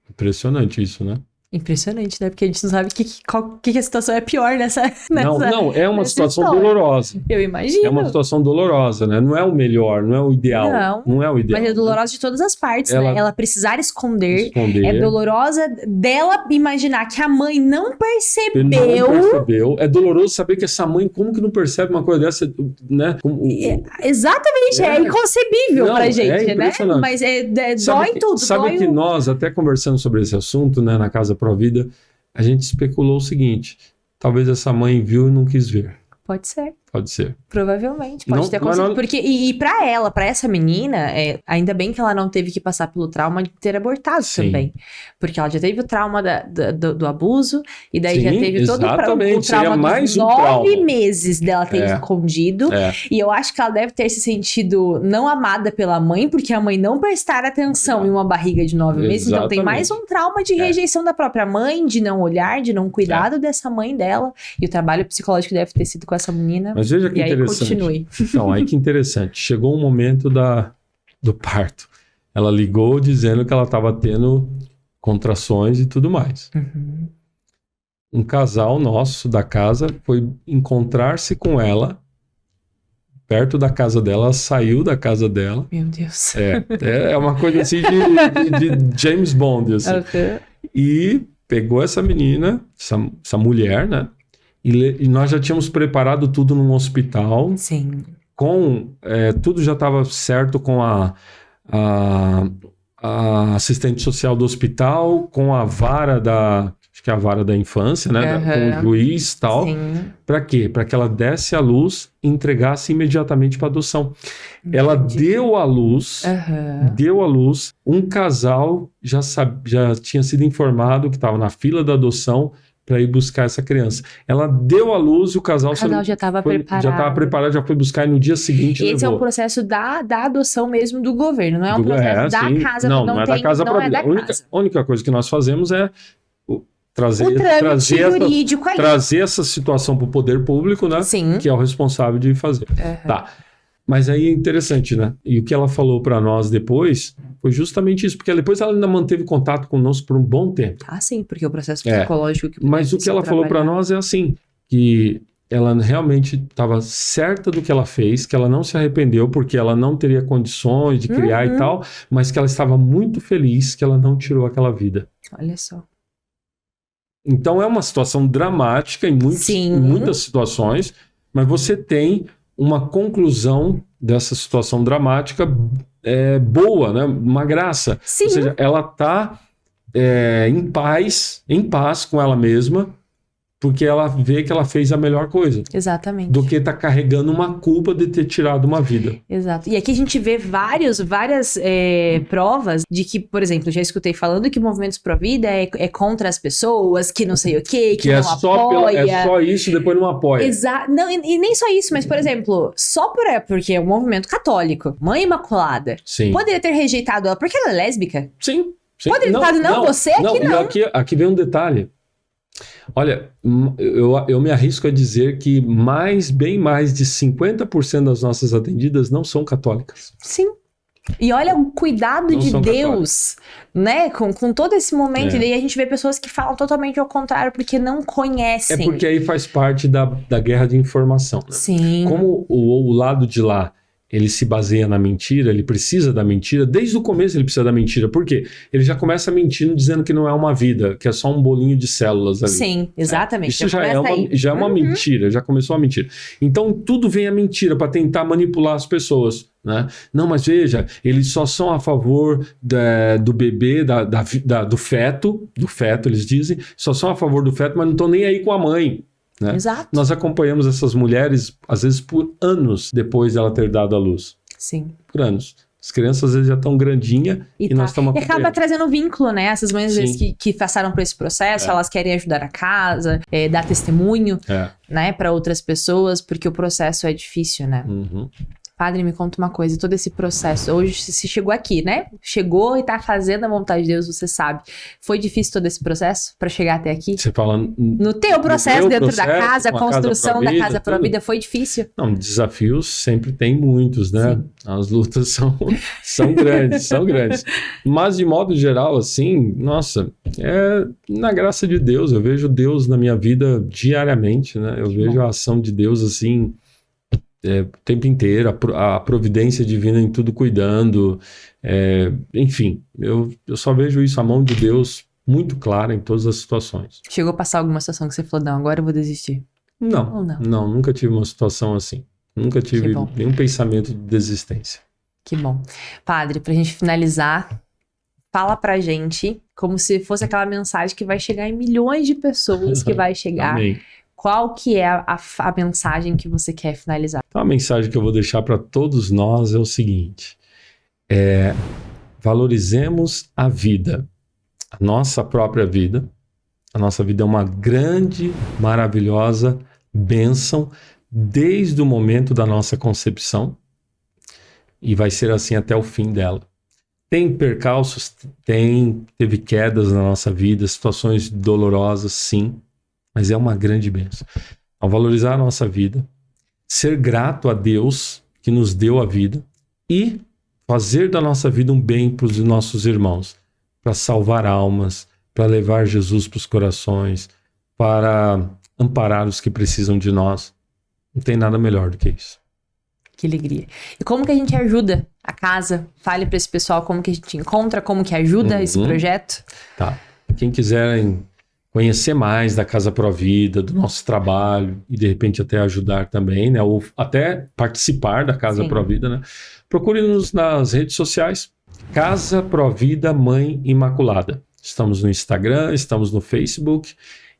Impressionante isso, né? Impressionante, né? Porque a gente não sabe que a situação é pior nessa Não, é uma situação história. dolorosa. Eu imagino. É uma situação dolorosa, né? Não é o melhor, não é o ideal. Não é o ideal. Mas é dolorosa de todas as partes, né? Ela precisar esconder. É dolorosa dela imaginar que a mãe não percebeu. É doloroso saber que essa mãe, como que não percebe uma coisa dessa, né? Exatamente, é inconcebível pra gente, né? Mas dói tudo. Sabe que nós, até conversando sobre esse assunto, né, na Casa Provida, a gente especulou o seguinte: talvez essa mãe viu e não quis ver. Pode ser. Pode ser. Provavelmente. Pode ter acontecido. Porque, e pra ela, pra essa menina, ainda bem que ela não teve que passar pelo trauma de ter abortado também. Porque ela já teve o trauma do abuso, e daí já teve todo o trauma mais dos 9 meses dela ter escondido. E eu acho que ela deve ter se sentido não amada pela mãe, porque a mãe não prestar atenção em uma barriga de 9 meses. Então tem mais um trauma de rejeição da própria mãe, de não olhar, de não cuidado dessa mãe dela. E o trabalho psicológico deve ter sido com essa menina. Mas veja que interessante. Aí continue. Então, aí que interessante. Chegou o momento do parto. Ela ligou dizendo que ela estava tendo contrações e tudo mais. Um casal nosso da casa foi encontrar-se com ela perto da casa dela. Ela saiu da casa dela. Meu Deus. É uma coisa assim de James Bond. Assim. E pegou essa menina, essa mulher, né? E nós já tínhamos preparado tudo num hospital. Sim. Tudo já estava certo com a assistente social do hospital, com a vara acho que é a vara da infância, né? Com o juiz e tal. Para quê? Para que ela desse à luz e entregasse imediatamente para adoção. Ela deu à luz, um casal já tinha sido informado que estava na fila da adoção para ir buscar essa criança. Ela deu à luz e o casal já estava preparado. Já estava preparado, já foi buscar e no dia seguinte Esse levou. É um processo da adoção mesmo do governo, não é um processo da casa. Não é da casa para vida. A única coisa que nós fazemos é trazer essa situação para o poder público, né? Sim. Que é o responsável de fazer. Tá. Mas aí é interessante, né? E o que ela falou para nós depois foi justamente isso, porque depois ela ainda manteve contato conosco por um bom tempo. Ah, sim, porque o processo psicológico... Mas o que ela falou para nós é assim, que ela realmente estava certa do que ela fez, que ela não se arrependeu porque ela não teria condições de criar e tal, mas que ela estava muito feliz que ela não tirou aquela vida. Olha só. Então é uma situação dramática em muitas situações, mas você tem uma conclusão dessa situação dramática boa, né? Uma graça. Sim. Ou seja, ela está em paz com ela mesma, porque ela vê que ela fez a melhor coisa. Exatamente. Do que tá carregando uma culpa de ter tirado uma vida. Exato. E aqui a gente vê várias provas de que, por exemplo, já escutei falando que movimentos pró-vida é contra as pessoas, que não sei o quê, que não apoia. É só isso, depois não apoia. Exato. Não, e nem só isso, mas, por exemplo, porque é um movimento católico, Mãe Imaculada, poderia ter rejeitado ela porque ela é lésbica? Sim. Poderia ter falado, você aqui não. Aqui vem um detalhe. Olha, eu me arrisco a dizer que bem mais de 50% das nossas atendidas não são católicas. Sim. E olha o cuidado de Deus, né? Com todo esse momento. E daí a gente vê pessoas que falam totalmente ao contrário, porque não conhecem. É porque aí faz parte da guerra de informação. Né? Sim. Como o lado de lá, ele se baseia na mentira, ele precisa da mentira, desde o começo ele precisa da mentira. Por quê? Ele já começa mentindo, dizendo que não é uma vida, que é só um bolinho de células ali. Sim, exatamente. Isso já é uma mentira, já começou a mentira. Então tudo vem a mentira para tentar manipular as pessoas. Né? Não, mas veja, eles só são a favor do bebê, do feto, eles dizem, só são a favor do feto, mas não estão nem aí com a mãe. Né? Exato. Nós acompanhamos essas mulheres, às vezes, por anos depois dela ter dado à luz. Sim. Por anos. As crianças às vezes já estão grandinhas e nós estamos E acaba trazendo vínculo, né? Essas mães, às vezes, Sim. que passaram por esse processo, elas querem ajudar a casa, dar testemunho, né, para outras pessoas, porque o processo é difícil, né? Uhum. Padre, me conta uma coisa, todo esse processo, hoje você chegou aqui, né? Chegou e tá fazendo a vontade de Deus, você sabe. Foi difícil todo esse processo para chegar até aqui? Você fala... No teu processo dentro da casa, a com construção da Casa tudo. Provida, foi difícil? Não, desafios sempre tem muitos, né? Sim. As lutas são grandes, são grandes. Mas, de modo geral, assim, nossa, na graça de Deus. Eu vejo Deus na minha vida diariamente, né? Eu vejo a ação de Deus, assim, o tempo inteiro, a providência divina em tudo cuidando. Enfim, eu só vejo isso, a mão de Deus muito clara em todas as situações. Chegou a passar alguma situação que você falou, não, agora eu vou desistir? Ou não? Não, nunca tive uma situação assim. Nunca tive nenhum pensamento de desistência. Que bom. Padre, pra gente finalizar, fala pra gente, como se fosse aquela mensagem que vai chegar em milhões de pessoas, que vai chegar. Amém. Qual que é a mensagem que você quer finalizar? Então, a mensagem que eu vou deixar para todos nós é o seguinte: valorizemos a vida, a nossa própria vida. A nossa vida é uma grande, maravilhosa bênção desde o momento da nossa concepção e vai ser assim até o fim dela. Tem percalços? Teve quedas na nossa vida, situações dolorosas, sim, mas é uma grande bênção. Ao valorizar a nossa vida, ser grato a Deus que nos deu a vida e fazer da nossa vida um bem para os nossos irmãos, para salvar almas, para levar Jesus para os corações, para amparar os que precisam de nós. Não tem nada melhor do que isso. Que alegria. E como que a gente ajuda a casa? Fale para esse pessoal como que a gente encontra, como que ajuda esse projeto. Tá. Quem quiser conhecer mais da Casa Provida, do nosso trabalho e de repente até ajudar também, né? Ou até participar da Casa Provida, né? Procure-nos nas redes sociais. Casa Provida Mãe Imaculada. Estamos no Instagram, estamos no Facebook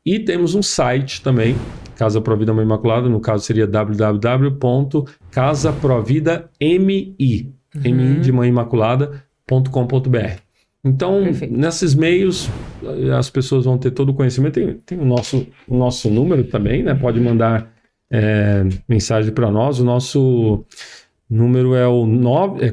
e temos um site também, Casa Provida Mãe Imaculada, no caso seria www.casaprovidami, mi de Mãe Imaculada.com.br. Então, nesses meios, as pessoas vão ter todo o conhecimento. Tem o nosso número também, né? Pode mandar mensagem para nós. O nosso número é o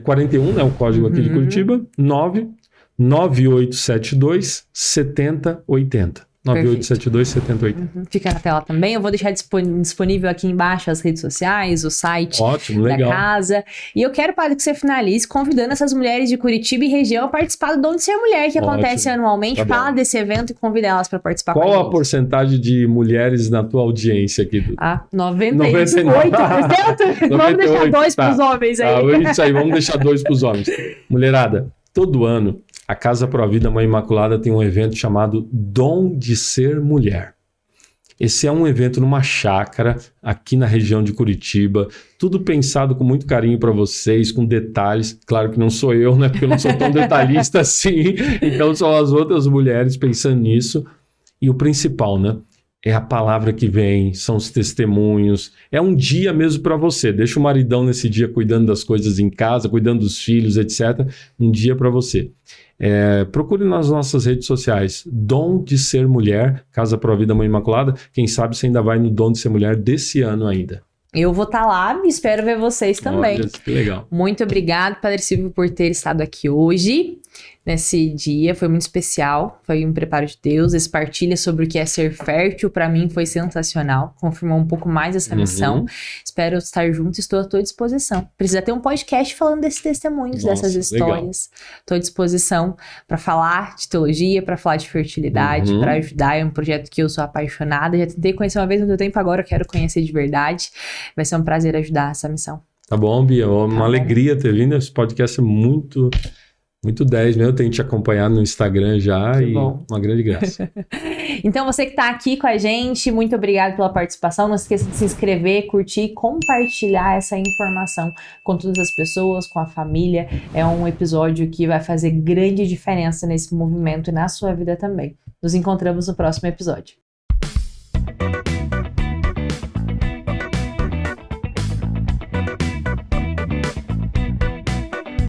41, né? O código aqui de Curitiba, 9872 7080. 9872 7080. Fica na tela também. Eu vou deixar disponível aqui embaixo as redes sociais, o site da casa. E eu quero, Padre, que você finalize convidando essas mulheres de Curitiba e região a participar do Dom de Ser Mulher, que acontece anualmente. Fala desse evento e convida elas para participar com a gente. Qual a porcentagem de mulheres na tua audiência aqui? 98%. Vamos deixar 2 para os homens aí. Isso aí, vamos deixar 2 para os homens. Mulherada, todo ano a Casa Provida Mãe Imaculada tem um evento chamado Dom de Ser Mulher. Esse é um evento numa chácara aqui na região de Curitiba, tudo pensado com muito carinho para vocês, com detalhes. Claro que não sou eu, né? Porque eu não sou tão detalhista assim. Então são as outras mulheres pensando nisso. E o principal, né? É a palavra que vem, são os testemunhos. É um dia mesmo para você. Deixa o maridão nesse dia cuidando das coisas em casa, cuidando dos filhos, etc. Um dia para você. Procure nas nossas redes sociais. Dom de Ser Mulher, Casa Provida Mãe Imaculada. Quem sabe você ainda vai no Dom de Ser Mulher desse ano ainda. Eu vou estar lá e espero ver vocês também. Olha, que legal. Muito obrigado, Padre Silvio, por ter estado aqui hoje, nesse dia. Foi muito especial, foi um preparo de Deus. Esse partilha sobre o que é ser fértil, para mim, foi sensacional. Confirmou um pouco mais essa missão. Espero estar junto, estou à tua disposição. Precisa ter um podcast falando desses testemunhos, dessas histórias. Estou à disposição para falar de teologia, para falar de fertilidade, para ajudar. É um projeto que eu sou apaixonada. Já tentei conhecer uma vez no teu tempo, agora eu quero conhecer de verdade. Vai ser um prazer ajudar essa missão. Tá bom, Bia. Uma alegria ter vindo. Esse podcast é muito 10, né? Eu tenho te acompanhado no Instagram já e uma grande graça. Então, você que está aqui com a gente, muito obrigado pela participação. Não esqueça de se inscrever, curtir e compartilhar essa informação com todas as pessoas, com a família. É um episódio que vai fazer grande diferença nesse movimento e na sua vida também. Nos encontramos no próximo episódio.